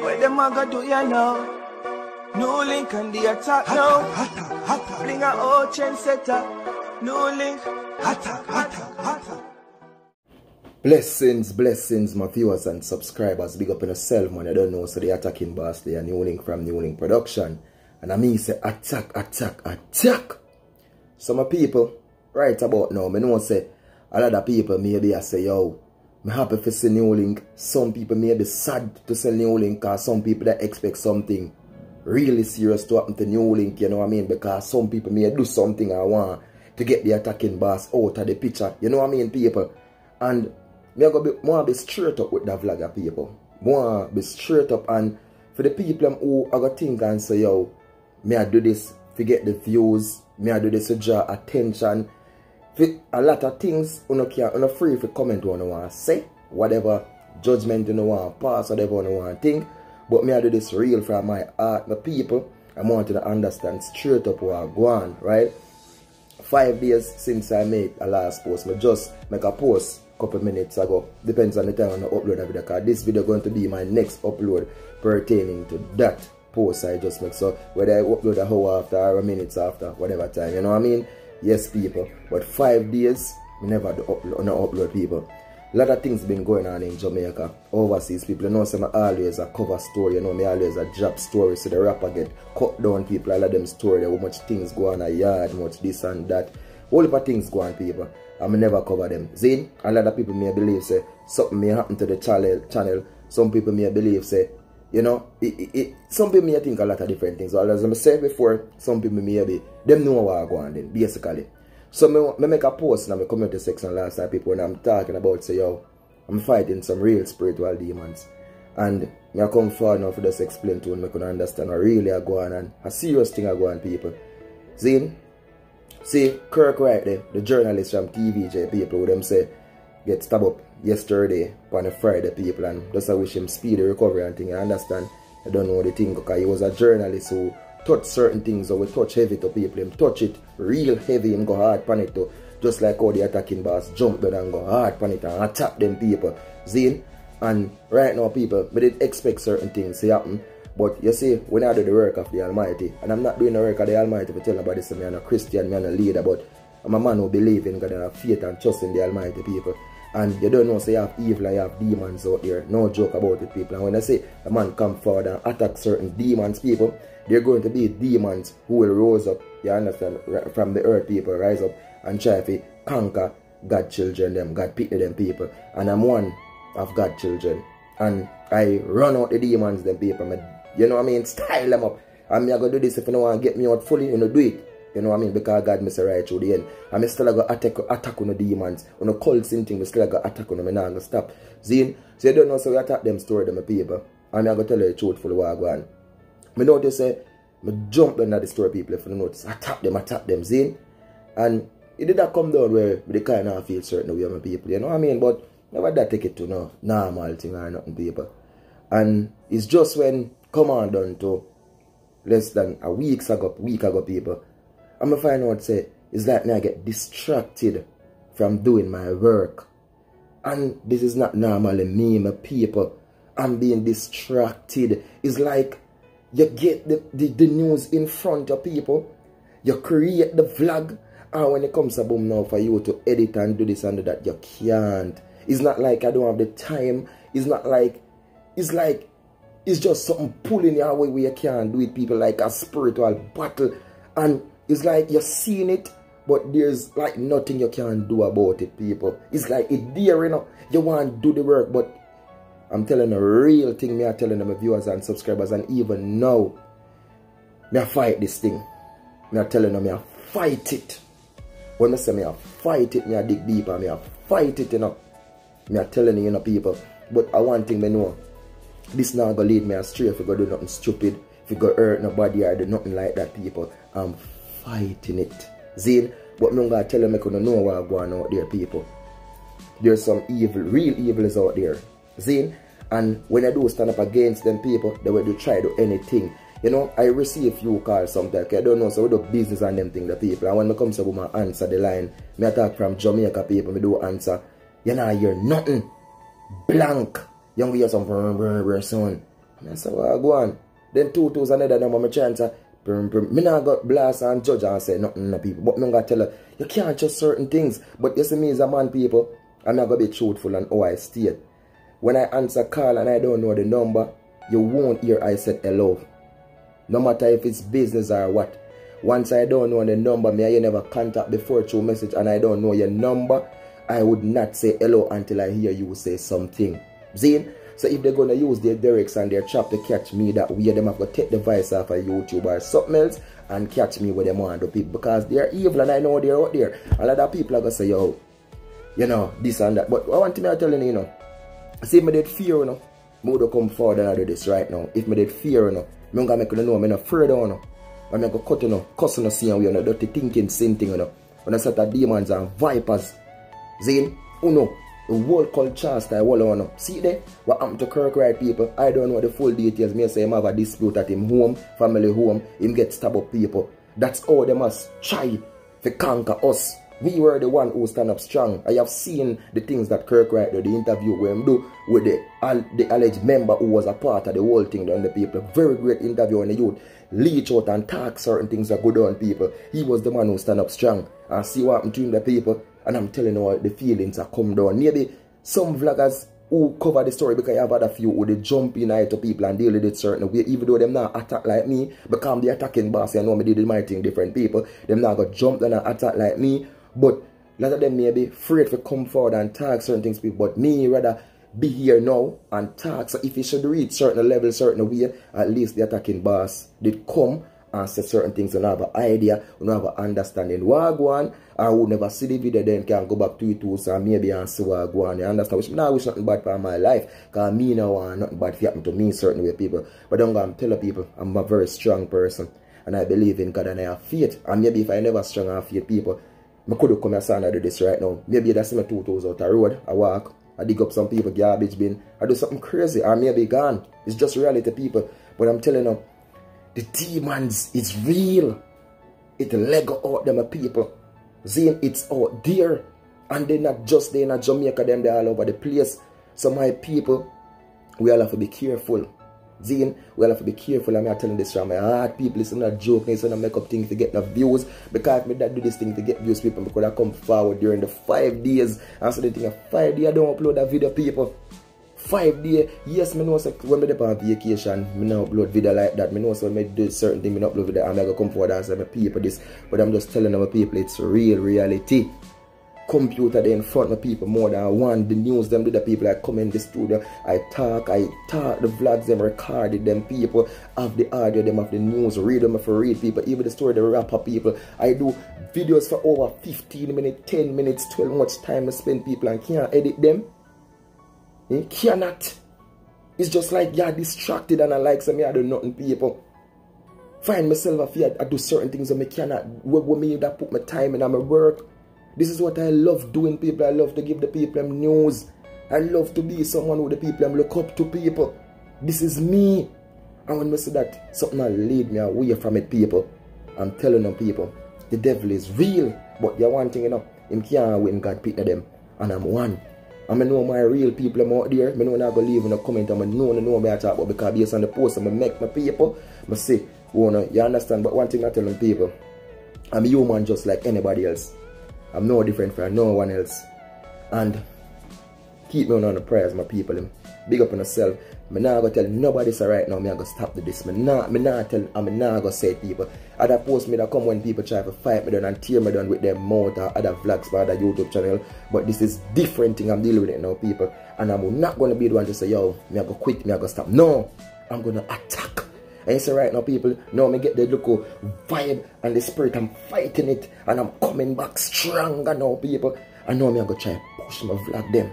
Where them a go do ya now? NEWLINK and the attack now. Bring a old trendsetter. NEWLINK. Blessings, my viewers and subscribers. Big up in yourself, man. I don't know, so the attacking boss there, NEWLINK from NEWLINK Production. And I mean, say attack. Some people, right about now, I know say, a lot of people maybe I say, yo, I'm happy for see NEWLINK. Some people may be sad to sell NEWLINK, because some people that expect something really serious to happen to NEWLINK, you know what I mean? Because some people may do something I want to get the attacking boss out of the picture, you know what I mean, people? And me want to be straight up with the vlogger people. Want to be straight up, and for the people who I got think and say, yo, me I do this to get the views, me I do this to draw attention. For a lot of things, you know free to comment what you want to say, whatever judgment you want to pass, whatever you want to think. But me I do this real from my heart, my people. I want you to understand straight up what I go on, right? 5 days since I made a last post, I just make a post couple minutes ago. Depends on the time when I upload a video, because this video going to be my next upload pertaining to that post I just make. So whether I upload a hour after or a minutes after, whatever time, you know what I mean? Yes, people. But 5 days, I never do upload, people. A lot of things been going on in Jamaica. Overseas people, you know, so I always a cover story, you know, me always a drop story, so the rapper get cut down, people, all of them story, how much things go on a yard, much this and that. All of the things go on, people. I never cover them. See, a lot of people may believe, say, something may happen to the channel. Some people may believe, say, you know, some people may think a lot of different things. So as I said before, some people may be, them know what I go on then, basically. So I make a post in my community section last time, people, when I'm talking about, say, yo, I'm fighting some real spiritual demons. And I come forward now for just explain to them, I can understand what really I go on, and a serious thing I go on, people. See, Kirk right there, the journalist from TVJ, people, who them say, get stabbed up yesterday on a Friday, people, and just I wish him speedy recovery and thing. I understand. I don't know the thing, because he was a journalist who touch certain things, or we touch heavy to people. Him touch it real heavy, him go hard pan it too. Just like how the attacking boss jump down and go hard pan it and attack them people. See? And right now, people, we did expect certain things to happen. But you see, when I do the work of the Almighty, and I'm not doing the work of the Almighty to tell nobody, so I'm a Christian, I'm a leader, but I'm a man who believes in God and have faith and trust in the Almighty, people. And you don't know, say, you have evil and you have demons out there. No joke about it, people. And when I say a man come forward and attack certain demons, people, they're going to be demons who will rise up, you understand, from the earth, people, rise up and try to conquer God's children, them, God pity them, people. And I'm one of God's children. And I run out the demons, them, people. You know what I mean? Style them up. And me I go do this if you don't want to get me out fully, you know, do it. You know what I mean? Because God me say right through the end. And I still go attack on the demons. On the cults and things, I still go attack on them, and I'm going to stop. See? So you don't know, so we attack them, story them, people. And I'm going to tell you the truth for what I go on. I notice, I jump under the story, people, if you notice. Attack them, see? And it did not come down where they kind of feel certain way, my people, you know what I mean? But never that take it to no normal thing or nothing, people. And it's just when come on down to less than a week ago, people, I'm going to find out, say, it's like me I get distracted from doing my work. And this is not normally me, my people. I'm being distracted. It's like you get the news in front of people. You create the vlog. And when it comes to boom now for you to edit and do this and do that, you can't. It's not like I don't have the time. It's not like, it's just something pulling you away where you can't do it, people, like a spiritual battle. And it's like you're seeing it, but there's like nothing you can do about it, people. It's like it's there, you know. You want to do the work, but I'm telling a real thing, me are telling them, my viewers and subscribers, and even now, me I fight this thing. Me are telling them, me I fight it. When I say me I fight it, me I dig deeper, me I fight it, you know. Me are telling you, you know, people. But I one thing me know, this not gonna lead me astray if you go do nothing stupid, if you go hurt nobody or do nothing like that, people. I'm fighting it. Zine, but I'm gonna tell them I couldn't know what's going on out there, people. There's some evil, real evil is out there. Zine, and when I do stand up against them people, they will try to do anything. You know, I receive few calls sometimes. I don't know, so we do business and them things, the people. And when I come to my answer the line, me I talk from Jamaica people, me do answer You know, hear nothing. Blank. You don't hear some son. I said, well, go on. Then 2 another number, I try to me not got blast and judge and say nothing to people. But me gonna tell her, you can't trust certain things. But you see me as a man, people, I'm not gonna be truthful and how I state. When I answer call and I don't know the number, you won't hear I said hello. No matter if it's business or what. Once I don't know the number, me you never contact before through message and I don't know your number, I would not say hello until I hear you say something. See? So if they're gonna use their lyrics and their trap to catch me that way, them have to take the voice off of YouTube or something else and catch me with them on the people because they're evil and I know they're out there. A lot of people are gonna say, yo, you know, this and that. But one thing I'm telling you, you know, see if I did fear, you know, I would come forward and I do this right now. If I did fear, you know, I'm gonna make you know I'm not afraid, you know. I'm gonna cut, you know, cuss on the scene, you know, dirty thinking, same thing, you know. When I set of demons and vipers, Zane, you know. The whole culture style, all see there, what happened to Kirk, right, people? I don't know the full details. Me say him have a dispute at him home, family home, him get stabbed up people. That's how they must try to conquer us. We were the one who stand up strong. I have seen the things that Kirk right there, the interview where him do with the alleged member who was a part of the whole thing on the people. Very great interview on the youth. Leech out and talk certain things that go down people. He was the man who stand up strong. And see what happened to him, the people. And I'm telling you all the feelings are come down. Maybe some vloggers who cover the story because I have had a few who they jump in to people and deal with it certain way, even though them not attack like me, because I'm the attacking boss, you know me did my thing different people. Them not got jump and attack like me. But a lot of them may be afraid to come forward and talk certain things people. But me rather be here now and talk. So if you should reach certain level, certain way, at least the attacking boss did come and say certain things and have an idea, and have an understanding. What go on, I would never see the video, then can go back to it too, so maybe and see what go on. You understand? Which I wish nothing bad for my life, because me now want nothing bad to happen to me certain way people. But don't go and tell people I'm a very strong person and I believe in God and I have faith. And maybe if I never strong and have faith people, I could have come here and do this right now. Maybe that's my 2 toes out the road, I walk, I dig up some people garbage bin, I do something crazy, or maybe gone. It's just reality people. But I'm telling you, the demons is real. It lego out them people. Zane, it's out there. And they're not just there in Jamaica, them they're all over the place. So my people, we all have to be careful. Zane, we all have to be careful. I'm not telling this from my heart. People, it's not joking, it's not make up things to get no views. Because if I do this thing to get views, people, because I come forward during the 5 days. And so they think 5 days I don't upload that video, people. 5 days, yes, I know so when I on vacation, I don't upload video like that. I know so when I do certain things, I don't upload video and I go come forward and say my people this. But I'm just telling my people it's real reality. Computer they in front of people more than one. The news them do the people I come in the studio. I talk, the vlogs them recorded them people have the audio them have the news, read them for read people, even the story the rapper people. I do videos for over 15 minutes, 10 minutes, 12 much time I spend people and can't edit them. You cannot. It's just like you're distracted and I like some I do nothing people. Find myself a fear I do certain things and I cannot. When me that put my time in and my work. This is what I love doing people. I love to give the people them news. I love to be someone who the people them look up to people. This is me. And when I say that something will lead me away from it people. I'm telling them people. The devil is real. But the one thing you know. Him can't win God pick them. And I'm one. And I know my real people I'm out there. I know I'm not going to leave in a comment and I know me I talk about because based on the post I make my people. I say, you understand? But one thing I tell them people, I'm human just like anybody else. I'm no different from no one else. And keep me on the prayers, my people. Big up on yourself. I'm not going to tell nobody so right now I'm going to stop this. I'm not going to say it people. Other posts me that come when people try to fight me down and tear me down with their mouth or other vlogs for other YouTube channel. But this is different thing I'm dealing with it now people. And I'm not going to be the one to say, yo, I'm going to quit, I'm going to stop. No, I'm going to attack. And you see right now people, now I get the local vibe and the spirit, I'm fighting it. And I'm coming back stronger now people. And now I'm going to try to push my vlog them.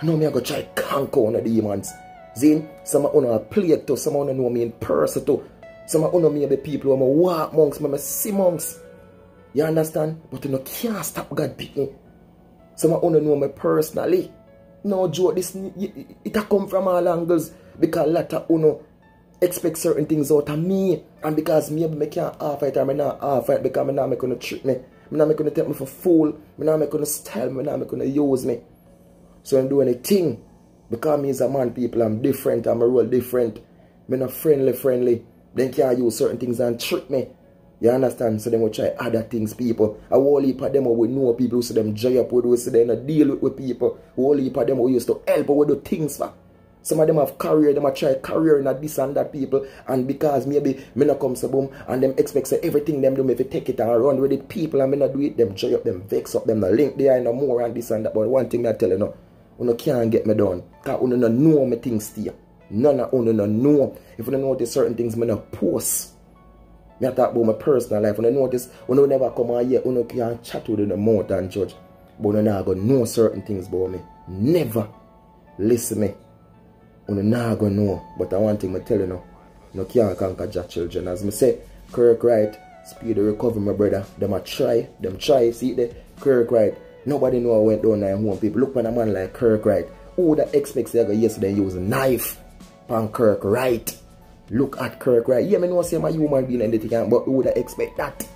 And now I'm going to try to conquer one of the demons. Zane, some of you play it too, some of you know me in person too. Some of you know me be people who walk monks, I see monks. You understand? But you can't stop God picking. Some of you know me personally. No joke, this it come from all angles. Because a lot of you expect certain things out of me. And because maybe I can't half it or I'm not half it because I'm not going to trick me. I'm not going to take me for fool. I'm not going to style me. I'm not going to use me. So I don't do anything. Because me is a man, people, I'm different, I'm a role different. Me not friendly. Then can't use certain things and trick me. You understand? So then we try other things, people. A whole heap of them we know people who see them joy up with, who see them deal with people. A whole heap of them who used to help with do things for. Some of them have career, them a try career in this and that, people. And because maybe me not come so boom and them expect say everything them do me if take it and run with it, people, and me not do it, them joy up, them vex up, them not link there no more and this and that. But one thing I tell you now, you can't get me done. Because you don't know me things still. None of you don't know. If you don't notice certain things, I don't post. I talk about my personal life. When you notice, you never come out here, you can't chat with the mouth and judge. But you not going to know certain things about me. Never listen me. You not going to know. But one thing I tell you now, you can't conquer your children. As I say, Kirk right, speed the recovery, my brother. Them try. See the Kirk right. Nobody know I went down there home. People look at a man like Kirk right. Who that expects they go yesterday use a knife on Kirk right? Look at Kirk right. Yeah, I know say I'm a human being and anything, but who would expect that?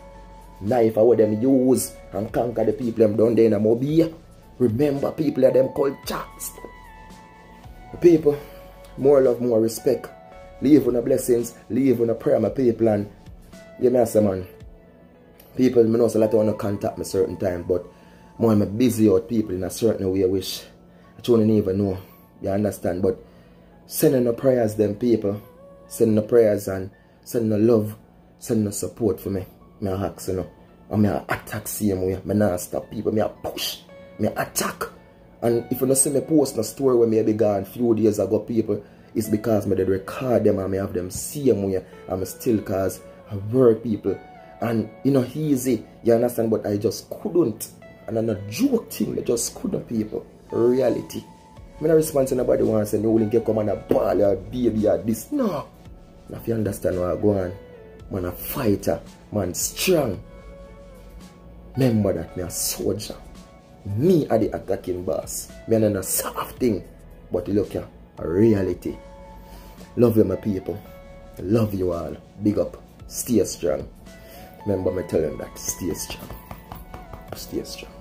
Knife are what them use and conquer the people them down there in a mobile. Remember people that them called chats. People, more love, more respect. Leave on the blessings, leave on the prayer, my people, and yeah, me say man. People, me know so a lot want to contact me certain time, but more I'm busy out people in a certain way which I don't even know. You understand? But sending the prayers them people. Sending the prayers and sending the love, sending the support for me. Me ask you know. And me attack same way. Me not stop people. Me push. Me attack. And if you don't see me post a story where me be gone few days ago, people, it's because me did record them and me have them same way. And me still cause I work people. And you know easy. You understand? But I just couldn't. And I'm not joke thing, I just couldn't, people. Reality. I'm not respond to nobody wants to say, NEWLINK come on a ball or baby or this. No. Now if you understand what I go on, man a fighter, man strong. Remember that me a soldier. Me are the attacking boss. Me are not a soft thing. But look here, a reality. Love you my people. I love you all. Big up. Stay strong. Remember me telling that. Stay strong. Stay strong.